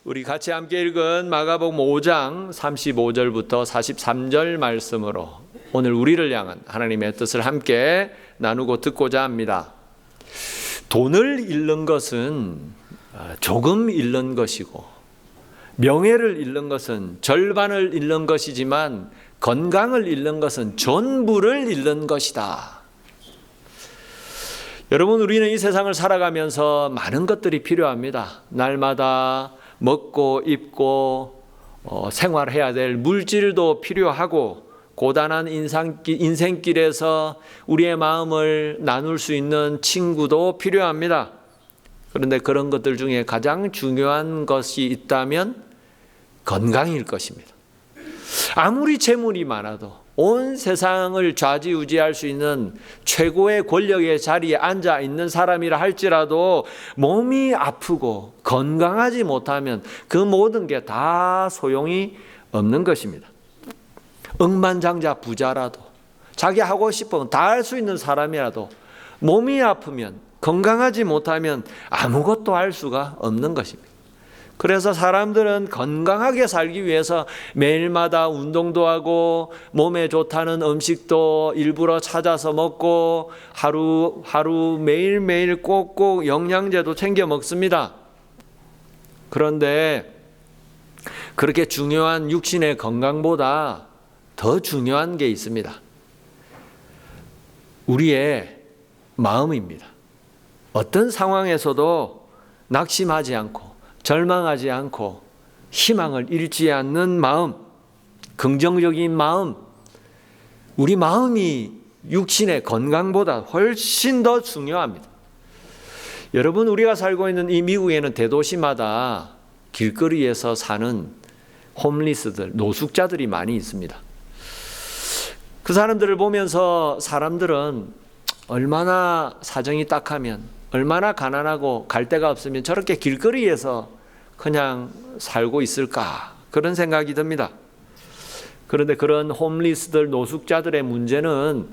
우리 같이 함께 읽은 마가복음 5장 35절부터 43절 말씀으로 오늘 우리를 향한 하나님의 뜻을 함께 나누고 듣고자 합니다. 돈을 잃는 것은 조금 잃는 것이고, 명예를 잃는 것은 절반을 잃는 것이지만, 건강을 잃는 것은 전부를 잃는 것이다. 여러분, 우리는 이 세상을 살아가면서 많은 것들이 필요합니다. 날마다 먹고 입고 생활해야 될 물질도 필요하고, 고단한 인생길에서 우리의 마음을 나눌 수 있는 친구도 필요합니다. 그런데 그런 것들 중에 가장 중요한 것이 있다면 건강일 것입니다. 아무리 재물이 많아도, 온 세상을 좌지우지할 수 있는 최고의 권력의 자리에 앉아 있는 사람이라 할지라도 몸이 아프고 건강하지 못하면 그 모든 게 다 소용이 없는 것입니다. 억만장자 부자라도, 자기 하고 싶은 건 다 할 수 있는 사람이라도 몸이 아프면, 건강하지 못하면 아무것도 할 수가 없는 것입니다. 그래서 사람들은 건강하게 살기 위해서 매일마다 운동도 하고, 몸에 좋다는 음식도 일부러 찾아서 먹고, 하루 매일매일 꼭꼭 영양제도 챙겨 먹습니다. 그런데 그렇게 중요한 육신의 건강보다 더 중요한 게 있습니다. 우리의 마음입니다. 어떤 상황에서도 낙심하지 않고 절망하지 않고 희망을 잃지 않는 마음, 긍정적인 마음, 우리 마음이 육신의 건강보다 훨씬 더 중요합니다. 여러분, 우리가 살고 있는 이 미국에는 대도시마다 길거리에서 사는 홈리스들, 노숙자들이 많이 있습니다. 그 사람들을 보면서 사람들은 얼마나 사정이 딱하면, 얼마나 가난하고 갈 데가 없으면 저렇게 길거리에서 그냥 살고 있을까, 그런 생각이 듭니다. 그런데 그런 홈리스들, 노숙자들의 문제는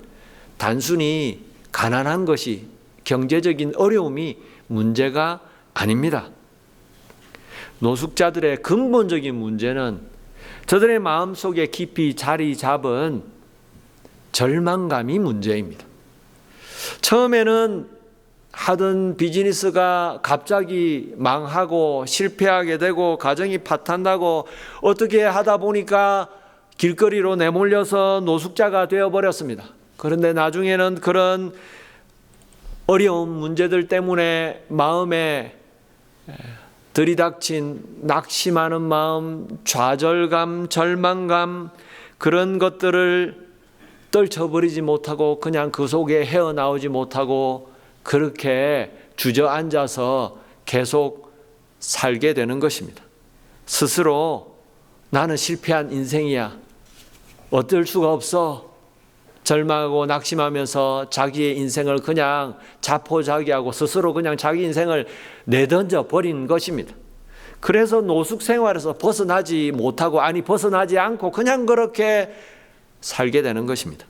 단순히 가난한 것이, 경제적인 어려움이 문제가 아닙니다. 노숙자들의 근본적인 문제는 저들의 마음속에 깊이 자리 잡은 절망감이 문제입니다. 처음에는 하던 비즈니스가 갑자기 망하고 실패하게 되고 가정이 파탄나고 어떻게 하다 보니까 길거리로 내몰려서 노숙자가 되어버렸습니다. 그런데 나중에는 그런 어려운 문제들 때문에 마음에 들이닥친 낙심하는 마음, 좌절감, 절망감, 그런 것들을 떨쳐버리지 못하고 그냥 그 속에 헤어나오지 못하고 그렇게 주저앉아서 계속 살게 되는 것입니다. 스스로 나는 실패한 인생이야, 어쩔 수가 없어, 절망하고 낙심하면서 자기의 인생을 그냥 자포자기하고 스스로 그냥 자기 인생을 내던져 버린 것입니다. 그래서 노숙 생활에서 벗어나지 못하고, 벗어나지 않고 그냥 그렇게 살게 되는 것입니다.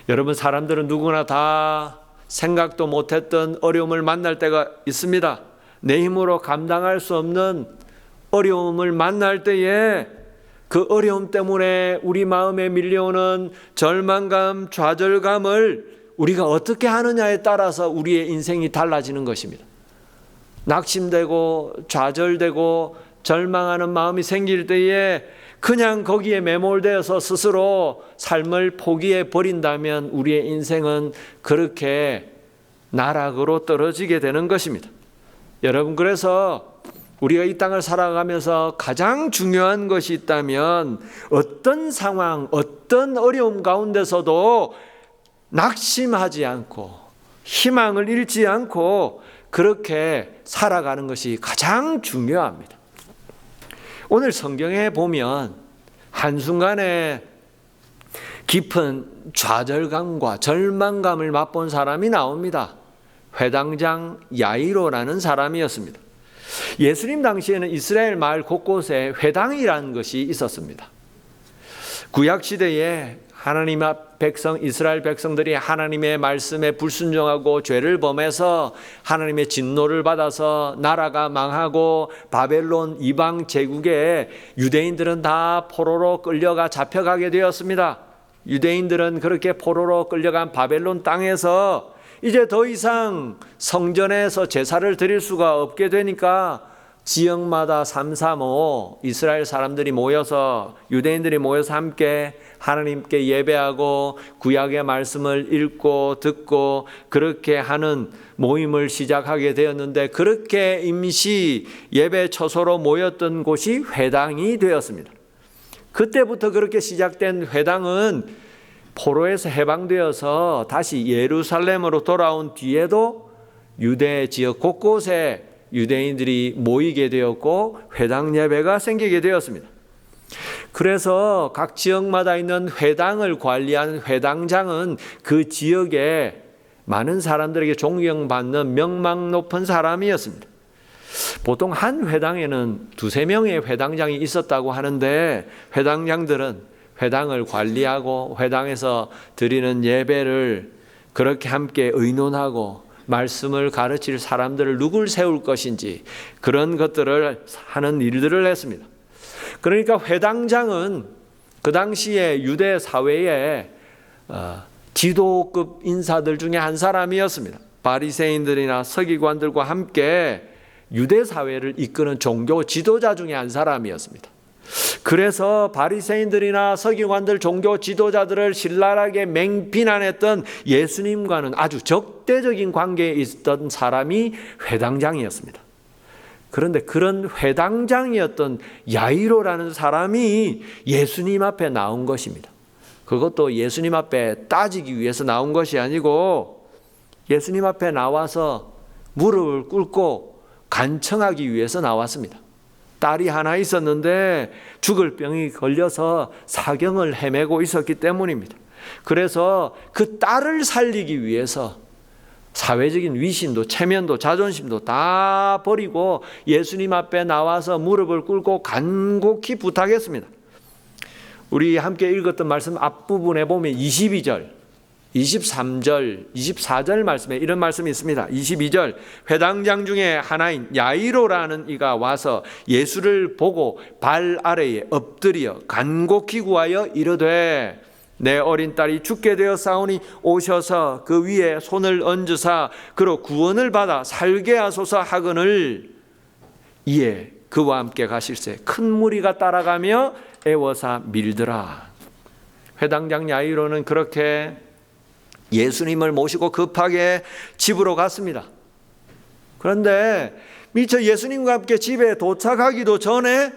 여러분, 사람들은 누구나 다 생각도 못했던 어려움을 만날 때가 있습니다. 내 힘으로 감당할 수 없는 어려움을 만날 때에 그 어려움 때문에 우리 마음에 밀려오는 절망감, 좌절감을 우리가 어떻게 하느냐에 따라서 우리의 인생이 달라지는 것입니다. 낙심되고 좌절되고 절망하는 마음이 생길 때에 그냥 거기에 매몰되어서 스스로 삶을 포기해 버린다면 우리의 인생은 그렇게 나락으로 떨어지게 되는 것입니다. 여러분, 그래서 우리가 이 땅을 살아가면서 가장 중요한 것이 있다면 어떤 상황, 어떤 어려움 가운데서도 낙심하지 않고 희망을 잃지 않고 그렇게 살아가는 것이 가장 중요합니다. 오늘 성경에 보면 한순간에 깊은 좌절감과 절망감을 맛본 사람이 나옵니다. 회당장 야이로라는 사람이었습니다. 예수님 당시에는 이스라엘 마을 곳곳에 회당이라는 것이 있었습니다. 구약시대에 하나님 앞 백성 이스라엘 백성들이 하나님의 말씀에 불순종하고 죄를 범해서 하나님의 진노를 받아서 나라가 망하고 바벨론 이방 제국에 유대인들은 다 포로로 끌려가 잡혀가게 되었습니다. 유대인들은 그렇게 포로로 끌려간 바벨론 땅에서 이제 더 이상 성전에서 제사를 드릴 수가 없게 되니까 지역마다 335 이스라엘 사람들이 모여서 유대인들이 모여서 함께 하나님께 예배하고 구약의 말씀을 읽고 듣고 그렇게 하는 모임을 시작하게 되었는데, 그렇게 임시 예배 처소로 모였던 곳이 회당이 되었습니다. 그때부터 그렇게 시작된 회당은 포로에서 해방되어서 다시 예루살렘으로 돌아온 뒤에도 유대 지역 곳곳에 유대인들이 모이게 되었고 회당 예배가 생기게 되었습니다. 그래서 각 지역마다 있는 회당을 관리하는 회당장은 그 지역에 많은 사람들에게 존경받는 명망 높은 사람이었습니다. 보통 한 회당에는 2-3명의 회당장이 있었다고 하는데, 회당장들은 회당을 관리하고 회당에서 드리는 예배를 그렇게 함께 의논하고 말씀을 가르칠 사람들을 누굴 세울 것인지 그런 것들을 하는 일들을 했습니다. 그러니까 회당장은 그 당시에 유대 사회의 지도급 인사들 중에 한 사람이었습니다. 바리새인들이나 서기관들과 함께 유대 사회를 이끄는 종교 지도자 중에 한 사람이었습니다. 그래서 바리새인들이나 서기관들 종교 지도자들을 신랄하게 맹비난했던 예수님과는 아주 적대적인 관계에 있던 사람이 회당장이었습니다. 그런데 그런 회당장이었던 야이로라는 사람이 예수님 앞에 나온 것입니다. 그것도 예수님 앞에 따지기 위해서 나온 것이 아니고 예수님 앞에 나와서 무릎을 꿇고 간청하기 위해서 나왔습니다. 딸이 하나 있었는데 죽을 병이 걸려서 사경을 헤매고 있었기 때문입니다. 그래서 그 딸을 살리기 위해서 사회적인 위신도 체면도 자존심도 다 버리고 예수님 앞에 나와서 무릎을 꿇고 간곡히 부탁했습니다. 우리 함께 읽었던 말씀 앞부분에 보면 22절, 23절, 24절 말씀에 이런 말씀이 있습니다. 22절, 회당장 중에 하나인 야이로라는 이가 와서 예수를 보고 발 아래에 엎드려 간곡히 구하여 이르되 내 어린 딸이 죽게 되었사오니 오셔서 그 위에 손을 얹으사 그로 구원을 받아 살게 하소서 하거늘, 이에 그와 함께 가실새 큰 무리가 따라가며 애워사 밀더라. 회당장 야이로는 그렇게 예수님을 모시고 급하게 집으로 갔습니다. 그런데 미처 예수님과 함께 집에 도착하기도 전에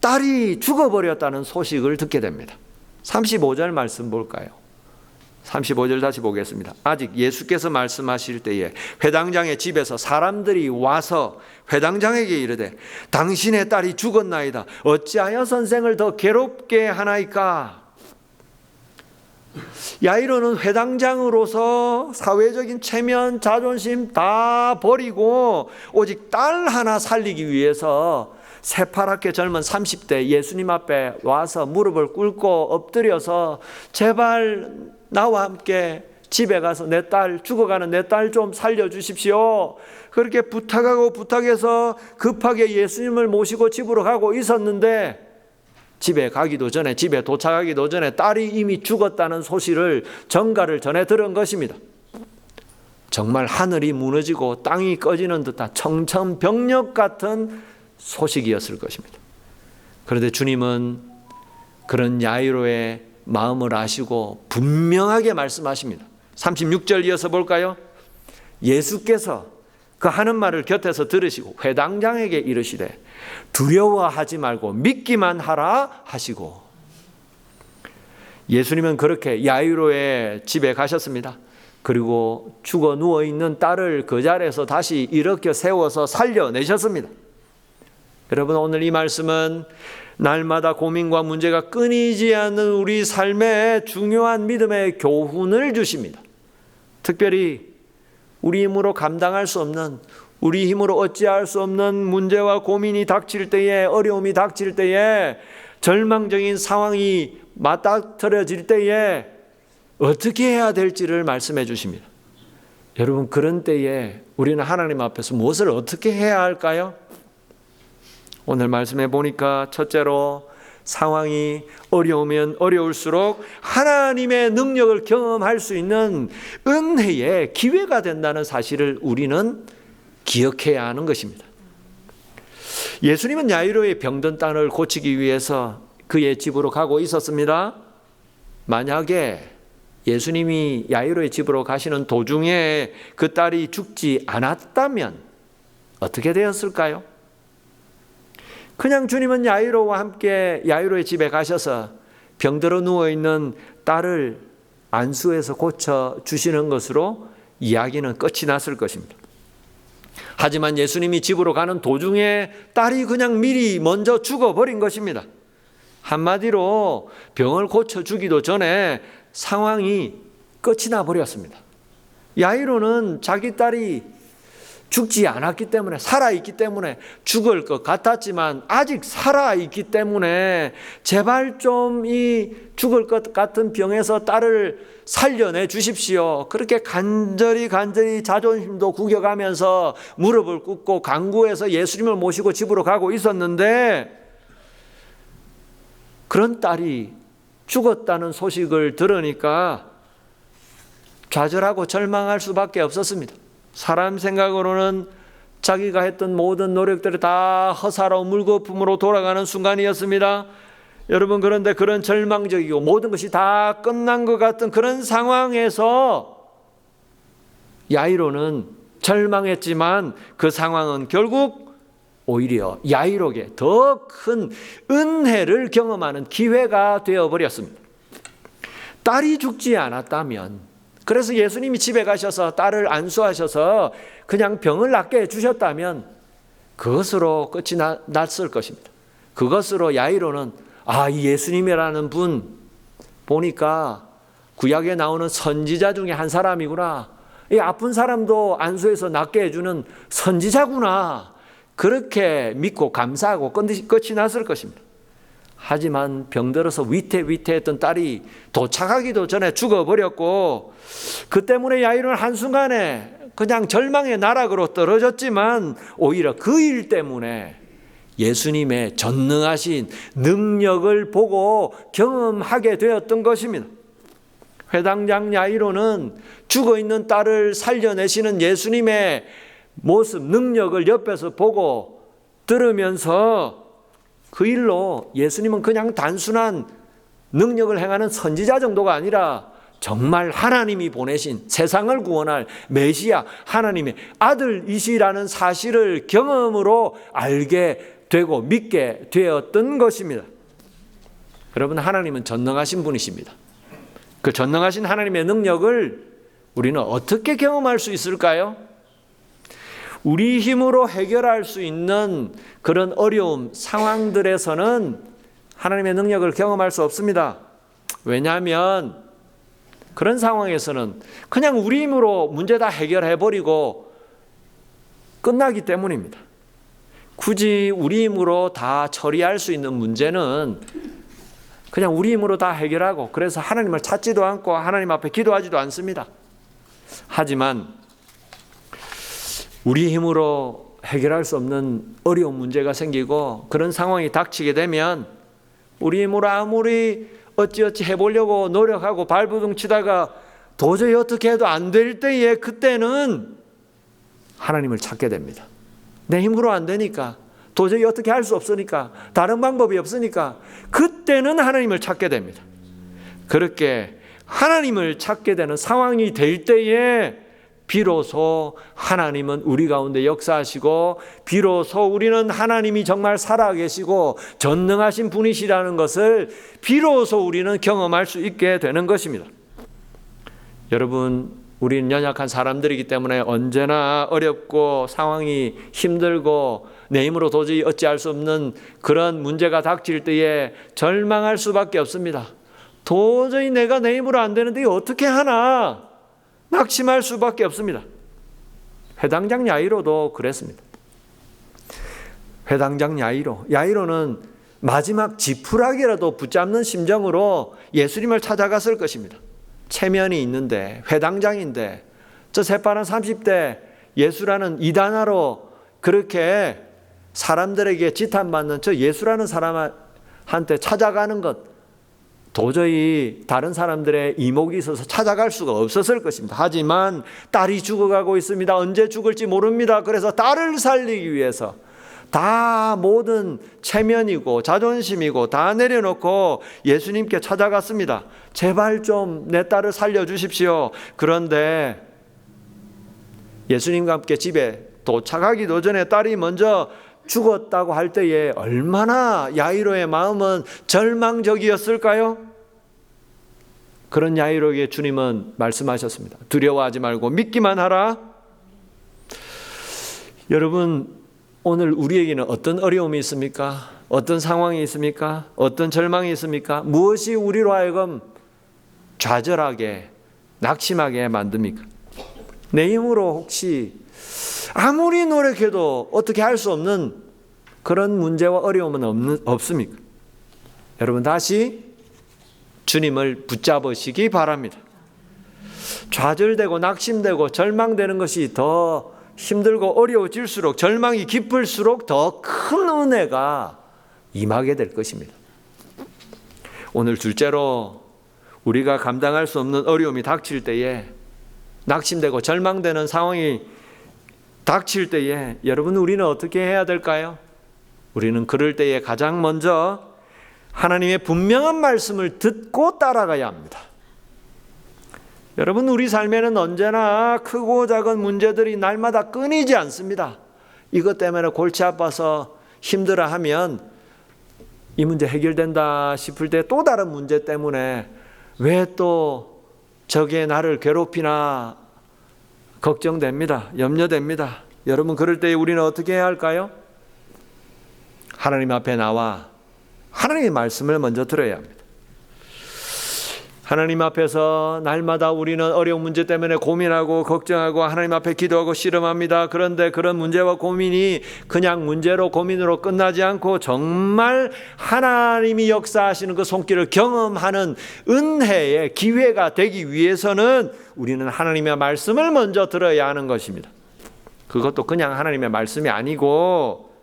딸이 죽어버렸다는 소식을 듣게 됩니다. 35절 말씀 볼까요? 35절 다시 보겠습니다. 아직 예수께서 말씀하실 때에 회당장의 집에서 사람들이 와서 회당장에게 이르되 당신의 딸이 죽었나이다. 어찌하여 선생을 더 괴롭게 하나이까? 야이로는 회당장으로서 사회적인 체면, 자존심 다 버리고 오직 딸 하나 살리기 위해서 새파랗게 젊은 30대 예수님 앞에 와서 무릎을 꿇고 엎드려서 제발 나와 함께 집에 가서 내 딸, 죽어가는 내 딸 좀 살려주십시오. 그렇게 부탁하고 부탁해서 급하게 예수님을 모시고 집으로 가고 있었는데, 집에 가기도 전에, 집에 도착하기도 전에 딸이 이미 죽었다는 소식을 전가를 전해 들은 것입니다. 정말 하늘이 무너지고 땅이 꺼지는 듯한 청천벽력 같은 소식이었을 것입니다. 그런데 주님은 그런 야이로의 마음을 아시고 분명하게 말씀하십니다. 36절 이어서 볼까요? 예수께서 그 하는 말을 곁에서 들으시고 회당장에게 이르시되 두려워하지 말고 믿기만 하라 하시고, 예수님은 그렇게 야이로의 집에 가셨습니다. 그리고 죽어 누워있는 딸을 그 자리에서 다시 일으켜 세워서 살려내셨습니다. 여러분, 오늘 이 말씀은 날마다 고민과 문제가 끊이지 않는 우리 삶에 중요한 믿음의 교훈을 주십니다. 특별히 우리 힘으로 감당할 수 없는, 우리 힘으로 어찌할 수 없는 문제와 고민이 닥칠 때에, 어려움이 닥칠 때에, 절망적인 상황이 맞닥뜨려질 때에 어떻게 해야 될지를 말씀해 주십니다. 여러분, 그런 때에 우리는 하나님 앞에서 무엇을 어떻게 해야 할까요? 오늘 말씀해 보니까 첫째로 상황이 어려우면 어려울수록 하나님의 능력을 경험할 수 있는 은혜의 기회가 된다는 사실을 우리는 기억해야 하는 것입니다. 예수님은 야이로의 병든 딸을 고치기 위해서 그의 집으로 가고 있었습니다. 만약에 예수님이 야이로의 집으로 가시는 도중에 그 딸이 죽지 않았다면 어떻게 되었을까요? 그냥 주님은 야이로와 함께 야이로의 집에 가셔서 병들어 누워있는 딸을 안수해서 고쳐주시는 것으로 이야기는 끝이 났을 것입니다. 하지만 예수님이 집으로 가는 도중에 딸이 그냥 미리 먼저 죽어버린 것입니다. 한마디로 병을 고쳐주기도 전에 상황이 끝이 나버렸습니다. 야이로는 자기 딸이 죽지 않았기 때문에, 살아있기 때문에, 죽을 것 같았지만 아직 살아있기 때문에 제발 좀 이 죽을 것 같은 병에서 딸을 살려내 주십시오. 그렇게 간절히 자존심도 구겨가면서 무릎을 꿇고 간구해서 예수님을 모시고 집으로 가고 있었는데, 그런 딸이 죽었다는 소식을 들으니까 좌절하고 절망할 수밖에 없었습니다. 사람 생각으로는 자기가 했던 모든 노력들이 다 허사로운 물거품으로 돌아가는 순간이었습니다. 여러분, 그런데 그런 절망적이고 모든 것이 다 끝난 것 같은 그런 상황에서 야이로는 절망했지만 그 상황은 결국 오히려 야이로에게 더 큰 은혜를 경험하는 기회가 되어버렸습니다. 딸이 죽지 않았다면, 그래서 예수님이 집에 가셔서 딸을 안수하셔서 그냥 병을 낫게 해주셨다면 그것으로 끝이 났을 것입니다. 그것으로 야이로는 이 예수님이라는 분 보니까 구약에 나오는 선지자 중에 한 사람이구나. 이 아픈 사람도 안수해서 낫게 해주는 선지자구나. 그렇게 믿고 감사하고 끝이 났을 것입니다. 하지만 병들어서 위태위태했던 딸이 도착하기도 전에 죽어버렸고, 그 때문에 야이로는 한순간에 그냥 절망의 나락으로 떨어졌지만 오히려 그 일 때문에 예수님의 전능하신 능력을 보고 경험하게 되었던 것입니다. 회당장 야이로는 죽어있는 딸을 살려내시는 예수님의 모습, 능력을 옆에서 보고 들으면서 그 일로 예수님은 그냥 단순한 능력을 행하는 선지자 정도가 아니라 정말 하나님이 보내신 세상을 구원할 메시아, 하나님의 아들이시라는 사실을 경험으로 알게 되고 믿게 되었던 것입니다. 여러분, 하나님은 전능하신 분이십니다. 그 전능하신 하나님의 능력을 우리는 어떻게 경험할 수 있을까요? 우리 힘으로 해결할 수 있는 그런 어려움, 상황들에서는 하나님의 능력을 경험할 수 없습니다. 왜냐하면 그런 상황에서는 그냥 우리 힘으로 문제 다 해결해버리고 끝나기 때문입니다. 굳이 우리 힘으로 다 처리할 수 있는 문제는 그냥 우리 힘으로 다 해결하고, 그래서 하나님을 찾지도 않고 하나님 앞에 기도하지도 않습니다. 하지만 우리 힘으로 해결할 수 없는 어려운 문제가 생기고 그런 상황이 닥치게 되면 우리 힘으로 아무리 어찌어찌 해보려고 노력하고 발버둥 치다가 도저히 어떻게 해도 안 될 때에, 그때는 하나님을 찾게 됩니다. 내 힘으로 안 되니까, 도저히 어떻게 할 수 없으니까, 다른 방법이 없으니까 그때는 하나님을 찾게 됩니다. 그렇게 하나님을 찾게 되는 상황이 될 때에 비로소 하나님은 우리 가운데 역사하시고, 비로소 우리는 하나님이 정말 살아계시고 전능하신 분이시라는 것을 비로소 우리는 경험할 수 있게 되는 것입니다. 여러분, 우리는 연약한 사람들이기 때문에 언제나 어렵고 상황이 힘들고 내 힘으로 도저히 어찌할 수 없는 그런 문제가 닥칠 때에 절망할 수밖에 없습니다. 도저히 내가 내 힘으로 안 되는데 어떻게 하나 낙심할 수밖에 없습니다. 회당장 야이로도 그랬습니다. 회당장 야이로는 마지막 지푸라기라도 붙잡는 심정으로 예수님을 찾아갔을 것입니다. 체면이 있는데, 회당장인데, 저 새파란 30대 예수라는 이단아로 그렇게 사람들에게 지탄받는 저 예수라는 사람한테 찾아가는 것, 도저히 다른 사람들의 이목이 있어서 찾아갈 수가 없었을 것입니다. 하지만 딸이 죽어가고 있습니다. 언제 죽을지 모릅니다. 그래서 딸을 살리기 위해서 다 모든 체면이고 자존심이고 다 내려놓고 예수님께 찾아갔습니다. 제발 좀 내 딸을 살려주십시오. 그런데 예수님과 함께 집에 도착하기도 전에 딸이 먼저 죽었다고 할 때에 얼마나 야이로의 마음은 절망적이었을까요? 그런 야이로에게 주님은 말씀하셨습니다. 두려워하지 말고 믿기만 하라. 여러분, 오늘 우리에게는 어떤 어려움이 있습니까? 어떤 상황이 있습니까? 어떤 절망이 있습니까? 무엇이 우리로 하여금 좌절하게, 낙심하게 만듭니까? 내 힘으로 혹시 아무리 노력해도 어떻게 할 수 없는 그런 문제와 어려움은 없습니까? 여러분, 다시 주님을 붙잡으시기 바랍니다. 좌절되고 낙심되고 절망되는 것이 더 힘들고 어려워질수록, 절망이 깊을수록 더 큰 은혜가 임하게 될 것입니다. 오늘 둘째로, 우리가 감당할 수 없는 어려움이 닥칠 때에, 낙심되고 절망되는 상황이 닥칠 때에 여러분, 우리는 어떻게 해야 될까요? 우리는 그럴 때에 가장 먼저 하나님의 분명한 말씀을 듣고 따라가야 합니다. 여러분, 우리 삶에는 언제나 크고 작은 문제들이 날마다 끊이지 않습니다. 이것 때문에 골치 아파서 힘들어하면 이 문제 해결된다 싶을 때 또 다른 문제 때문에 왜 또 저게 나를 괴롭히나 걱정됩니다. 염려됩니다. 여러분, 그럴 때 우리는 어떻게 해야 할까요? 하나님 앞에 나와 하나님의 말씀을 먼저 들어야 합니다. 하나님 앞에서 날마다 우리는 어려운 문제 때문에 고민하고 걱정하고 하나님 앞에 기도하고 씨름합니다. 그런데 그런 문제와 고민이 그냥 문제로 고민으로 끝나지 않고 정말 하나님이 역사하시는 그 손길을 경험하는 은혜의 기회가 되기 위해서는 우리는 하나님의 말씀을 먼저 들어야 하는 것입니다. 그것도 그냥 하나님의 말씀이 아니고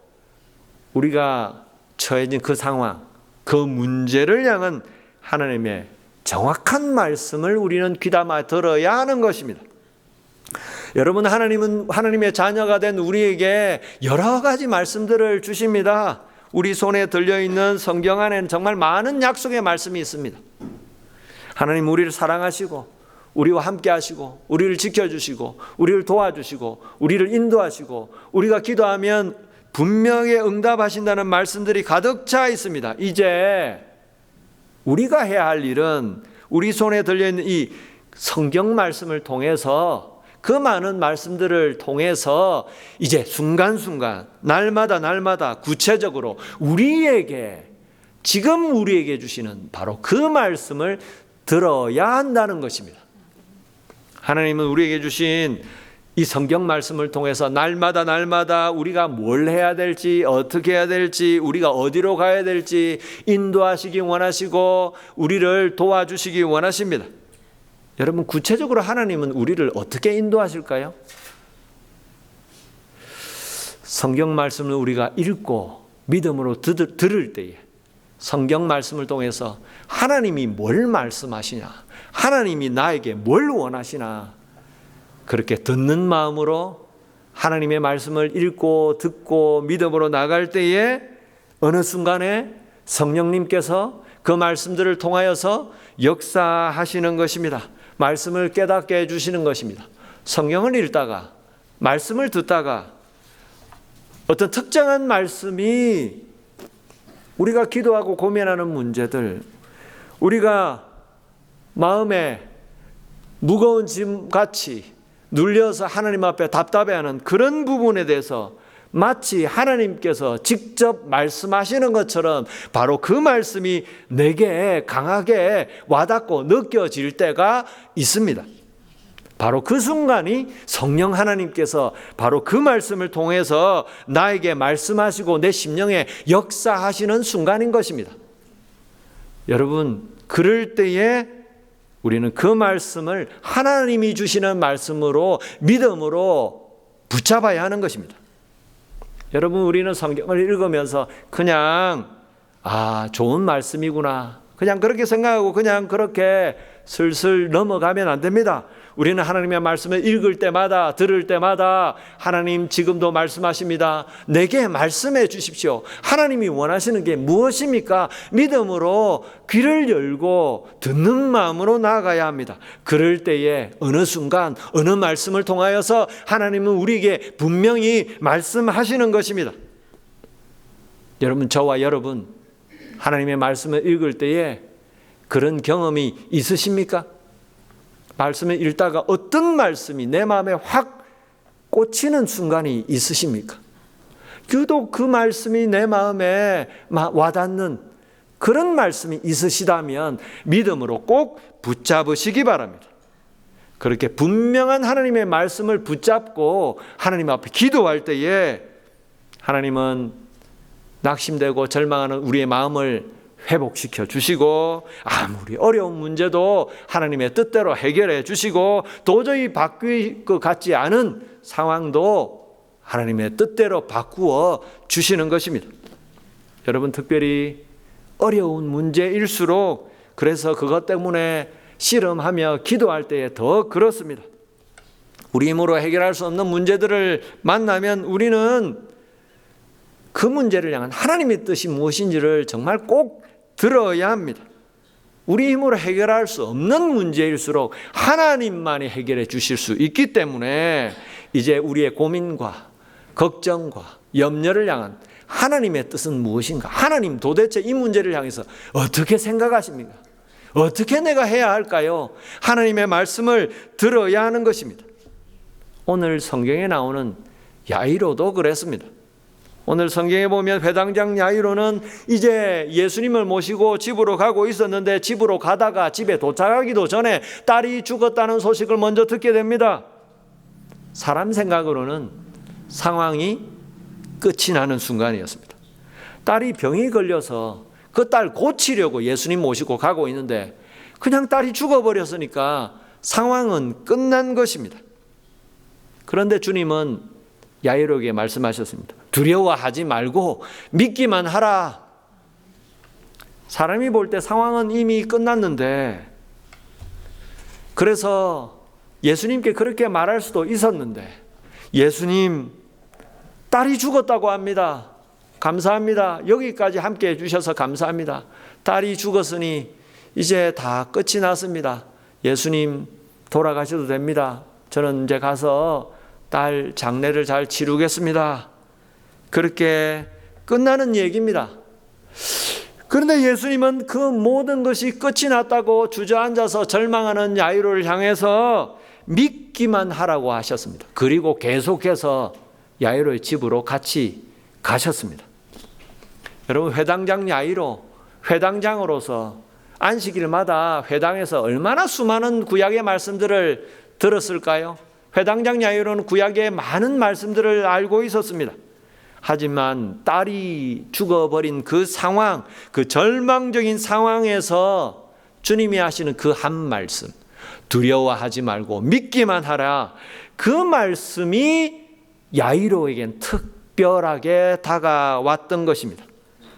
우리가 처해진 그 상황, 그 문제를 향한 하나님의 정확한 말씀을 우리는 귀담아 들어야 하는 것입니다. 여러분, 하나님은 하나님의 자녀가 된 우리에게 여러 가지 말씀들을 주십니다. 우리 손에 들려있는 성경 안에는 정말 많은 약속의 말씀이 있습니다. 하나님 우리를 사랑하시고 우리와 함께 하시고 우리를 지켜주시고 우리를 도와주시고 우리를 인도하시고 우리가 기도하면 분명히 응답하신다는 말씀들이 가득 차 있습니다. 이제 우리가 해야 할 일은 우리 손에 들려있는 이 성경 말씀을 통해서, 그 많은 말씀들을 통해서 이제 순간순간 날마다 구체적으로 우리에게, 지금 우리에게 주시는 바로 그 말씀을 들어야 한다는 것입니다. 하나님은 우리에게 주신 이 성경 말씀을 통해서 날마다 우리가 뭘 해야 될지, 어떻게 해야 될지, 우리가 어디로 가야 될지 인도하시기 원하시고 우리를 도와주시기 원하십니다. 여러분, 구체적으로 하나님은 우리를 어떻게 인도하실까요? 성경 말씀을 우리가 읽고 믿음으로 들을 때에 성경 말씀을 통해서 하나님이 뭘 말씀하시냐, 하나님이 나에게 뭘 원하시나, 그렇게 듣는 마음으로 하나님의 말씀을 읽고 듣고 믿음으로 나갈 때에 어느 순간에 성령님께서 그 말씀들을 통하여서 역사하시는 것입니다. 말씀을 깨닫게 해주시는 것입니다. 성경을 읽다가, 말씀을 듣다가 어떤 특정한 말씀이 우리가 기도하고 고민하는 문제들, 우리가 마음에 무거운 짐같이 눌려서 하나님 앞에 답답해하는 그런 부분에 대해서 마치 하나님께서 직접 말씀하시는 것처럼 바로 그 말씀이 내게 강하게 와닿고 느껴질 때가 있습니다. 바로 그 순간이 성령 하나님께서 바로 그 말씀을 통해서 나에게 말씀하시고 내 심령에 역사하시는 순간인 것입니다. 여러분, 그럴 때에 우리는 그 말씀을 하나님이 주시는 말씀으로 믿음으로 붙잡아야 하는 것입니다. 여러분, 우리는 성경을 읽으면서 그냥 좋은 말씀이구나, 그냥 그렇게 생각하고 그냥 그렇게 슬슬 넘어가면 안 됩니다. 우리는 하나님의 말씀을 읽을 때마다, 들을 때마다 하나님 지금도 말씀하십니다. 내게 말씀해 주십시오. 하나님이 원하시는 게 무엇입니까? 믿음으로 귀를 열고 듣는 마음으로 나아가야 합니다. 그럴 때에 어느 순간 어느 말씀을 통하여서 하나님은 우리에게 분명히 말씀하시는 것입니다. 여러분, 저와 여러분, 하나님의 말씀을 읽을 때에 그런 경험이 있으십니까? 말씀을 읽다가 어떤 말씀이 내 마음에 확 꽂히는 순간이 있으십니까? 유독 그 말씀이 내 마음에 와닿는 그런 말씀이 있으시다면 믿음으로 꼭 붙잡으시기 바랍니다. 그렇게 분명한 하나님의 말씀을 붙잡고 하나님 앞에 기도할 때에 하나님은 낙심되고 절망하는 우리의 마음을 회복시켜 주시고, 아무리 어려운 문제도 하나님의 뜻대로 해결해 주시고, 도저히 바뀔 것 같지 않은 상황도 하나님의 뜻대로 바꾸어 주시는 것입니다. 여러분, 특별히 어려운 문제일수록 그래서 그것 때문에 씨름하며 기도할 때에 더 그렇습니다. 우리 힘으로 해결할 수 없는 문제들을 만나면 우리는 그 문제를 향한 하나님의 뜻이 무엇인지를 정말 꼭 들어야 합니다. 우리 힘으로 해결할 수 없는 문제일수록 하나님만이 해결해 주실 수 있기 때문에 이제 우리의 고민과 걱정과 염려를 향한 하나님의 뜻은 무엇인가? 하나님 도대체 이 문제를 향해서 어떻게 생각하십니까? 어떻게 내가 해야 할까요? 하나님의 말씀을 들어야 하는 것입니다. 오늘 성경에 나오는 야이로도 그랬습니다. 오늘 성경에 보면 회당장 야이로는 이제 예수님을 모시고 집으로 가고 있었는데 집으로 가다가 집에 도착하기도 전에 딸이 죽었다는 소식을 먼저 듣게 됩니다. 사람 생각으로는 상황이 끝이 나는 순간이었습니다. 딸이 병이 걸려서 그 딸 고치려고 예수님 모시고 가고 있는데 그냥 딸이 죽어버렸으니까 상황은 끝난 것입니다. 그런데 주님은 야이로에게 말씀하셨습니다. 두려워하지 말고 믿기만 하라. 사람이 볼 때 상황은 이미 끝났는데, 그래서 예수님께 그렇게 말할 수도 있었는데, 예수님, 딸이 죽었다고 합니다. 감사합니다. 여기까지 함께 해주셔서 감사합니다. 딸이 죽었으니 이제 다 끝이 났습니다. 예수님 돌아가셔도 됩니다. 저는 이제 가서 딸 장례를 잘 치르겠습니다. 그렇게 끝나는 얘기입니다. 그런데 예수님은 그 모든 것이 끝이 났다고 주저앉아서 절망하는 야이로를 향해서 믿기만 하라고 하셨습니다. 그리고 계속해서 야이로의 집으로 같이 가셨습니다. 여러분, 회당장 야이로, 회당장으로서 안식일마다 회당에서 얼마나 수많은 구약의 말씀들을 들었을까요? 회당장 야이로는 구약의 많은 말씀들을 알고 있었습니다. 하지만 딸이 죽어버린 그 상황, 그 절망적인 상황에서 주님이 하시는 그 한 말씀, 두려워하지 말고 믿기만 하라, 그 말씀이 야이로에겐 특별하게 다가왔던 것입니다.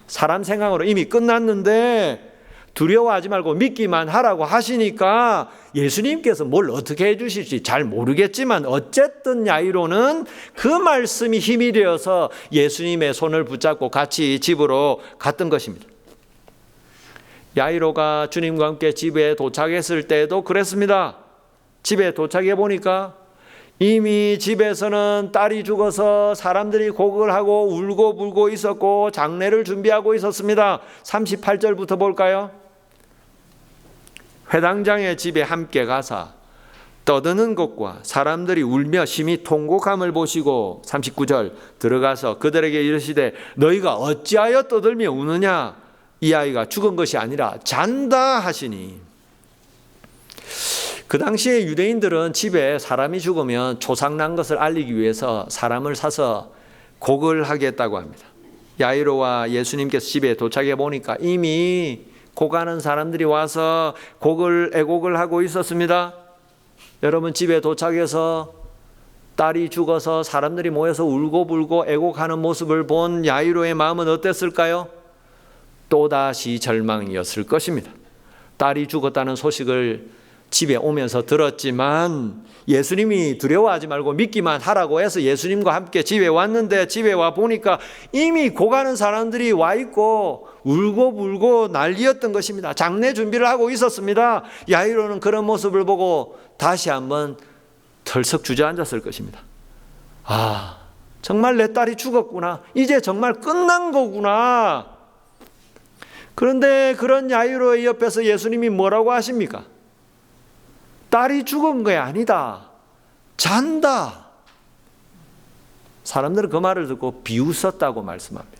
사람 생각으로 이미 끝났는데 두려워하지 말고 믿기만 하라고 하시니까 예수님께서 뭘 어떻게 해주실지 잘 모르겠지만 어쨌든 야이로는 그 말씀이 힘이 되어서 예수님의 손을 붙잡고 같이 집으로 갔던 것입니다. 야이로가 주님과 함께 집에 도착했을 때도 그랬습니다. 집에 도착해 보니까 이미 집에서는 딸이 죽어서 사람들이 곡을 하고 울고 불고 있었고 장례를 준비하고 있었습니다. 38절부터 볼까요? 회당장의 집에 함께 가사 떠드는 것과 사람들이 울며 심히 통곡함을 보시고 39절 들어가서 그들에게 이르시되 너희가 어찌하여 떠들며 우느냐? 이 아이가 죽은 것이 아니라 잔다 하시니. 그 당시에 유대인들은 집에 사람이 죽으면 조상 난 것을 알리기 위해서 사람을 사서 곡을 하겠다고 합니다. 야이로와 예수님께서 집에 도착해 보니까 이미 고가는 사람들이 와서 애곡을 하고 있었습니다. 여러분, 집에 도착해서 딸이 죽어서 사람들이 모여서 울고불고 애곡하는 모습을 본 야이로의 마음은 어땠을까요? 또다시 절망이었을 것입니다. 딸이 죽었다는 소식을 집에 오면서 들었지만 예수님이 두려워하지 말고 믿기만 하라고 해서 예수님과 함께 집에 왔는데, 집에 와 보니까 이미 고가는 사람들이 와 있고 울고불고 난리였던 것입니다. 장례 준비를 하고 있었습니다. 야이로는 그런 모습을 보고 다시 한번 털썩 주저앉았을 것입니다. 아, 정말 내 딸이 죽었구나. 이제 정말 끝난 거구나. 그런데 그런 야이로의 옆에서 예수님이 뭐라고 하십니까? 딸이 죽은 게 아니다. 잔다. 사람들은 그 말을 듣고 비웃었다고 말씀합니다.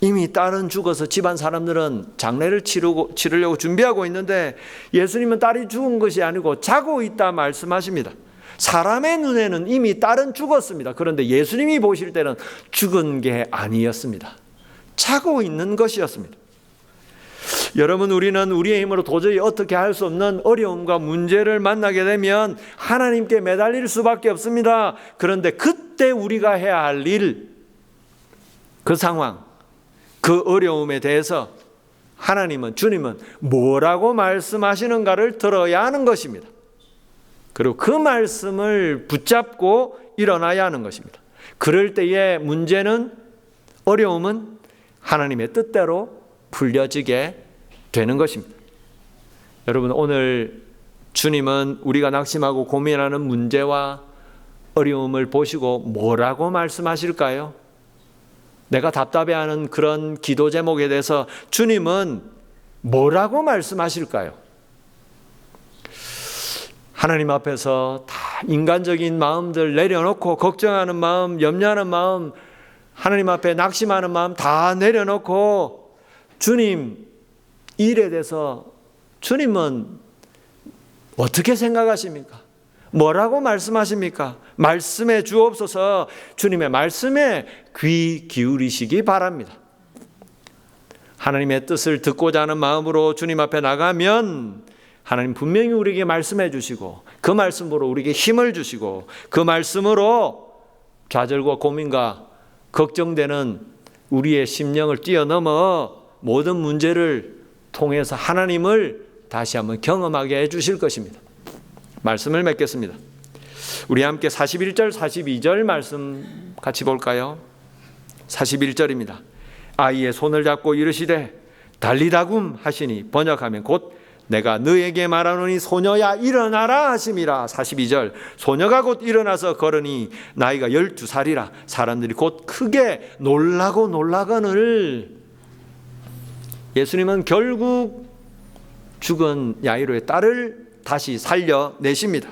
이미 딸은 죽어서 집안 사람들은 장례를 치르려고 준비하고 있는데 예수님은 딸이 죽은 것이 아니고 자고 있다 말씀하십니다. 사람의 눈에는 이미 딸은 죽었습니다. 그런데 예수님이 보실 때는 죽은 게 아니었습니다. 자고 있는 것이었습니다. 여러분, 우리는 우리의 힘으로 도저히 어떻게 할 수 없는 어려움과 문제를 만나게 되면 하나님께 매달릴 수밖에 없습니다. 그런데 그때 우리가 해야 할 일, 그 상황, 그 어려움에 대해서 주님은 뭐라고 말씀하시는가를 들어야 하는 것입니다. 그리고 그 말씀을 붙잡고 일어나야 하는 것입니다. 그럴 때의 문제는, 어려움은 하나님의 뜻대로 풀려지게 되는 것입니다. 여러분, 오늘 주님은 우리가 낙심하고 고민하는 문제와 어려움을 보시고 뭐라고 말씀하실까요? 내가 답답해하는 그런 기도 제목에 대해서 주님은 뭐라고 말씀하실까요? 하나님 앞에서 다 인간적인 마음들 내려놓고, 걱정하는 마음, 염려하는 마음, 하나님 앞에 낙심하는 마음 다 내려놓고 주님 일에 대해서 주님은 어떻게 생각하십니까? 뭐라고 말씀하십니까? 말씀해 주옵소서. 주님의 말씀에 귀 기울이시기 바랍니다. 하나님의 뜻을 듣고자 하는 마음으로 주님 앞에 나가면 하나님 분명히 우리에게 말씀해 주시고, 그 말씀으로 우리에게 힘을 주시고, 그 말씀으로 좌절과 고민과 걱정되는 우리의 심령을 뛰어넘어 모든 문제를 통해서 하나님을 다시 한번 경험하게 해주실 것입니다. 말씀을 맺겠습니다. 우리 함께 41절 42절 말씀 같이 볼까요? 41절입니다. 아이의 손을 잡고 이르시되 달리다굼 하시니 번역하면 곧 내가 너에게 말하노니 소녀야 일어나라 하심이라. 42절 소녀가 곧 일어나서 걸으니 나이가 12살이라. 사람들이 곧 크게 놀라고 놀라거늘. 예수님은 결국 죽은 야이로의 딸을 다시 살려내십니다.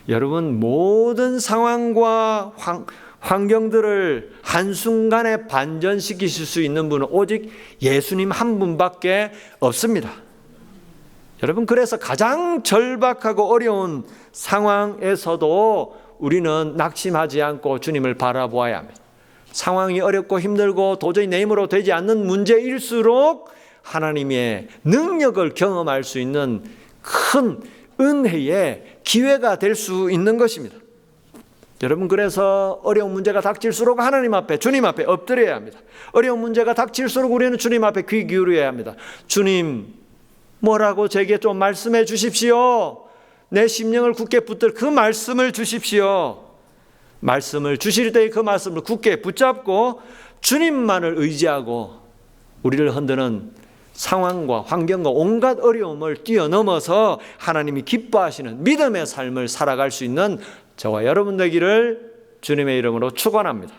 여러분, 모든 상황과 환경들을 한순간에 반전시키실 수 있는 분은 오직 예수님 한 분밖에 없습니다. 여러분, 그래서 가장 절박하고 어려운 상황에서도 우리는 낙심하지 않고 주님을 바라보아야 합니다. 상황이 어렵고 힘들고 도저히 내 힘으로 되지 않는 문제일수록 하나님의 능력을 경험할 수 있는 큰 은혜의 기회가 될 수 있는 것입니다. 여러분, 그래서 어려운 문제가 닥칠수록 하나님 앞에, 주님 앞에 엎드려야 합니다. 어려운 문제가 닥칠수록 우리는 주님 앞에 귀 기울여야 합니다. 주님, 뭐라고 제게 좀 말씀해 주십시오. 내 심령을 굳게 붙들 그 말씀을 주십시오. 말씀을 주실 때의 그 말씀을 굳게 붙잡고 주님만을 의지하고 우리를 흔드는 상황과 환경과 온갖 어려움을 뛰어넘어서 하나님이 기뻐하시는 믿음의 삶을 살아갈 수 있는 저와 여러분 되기를 주님의 이름으로 축원합니다.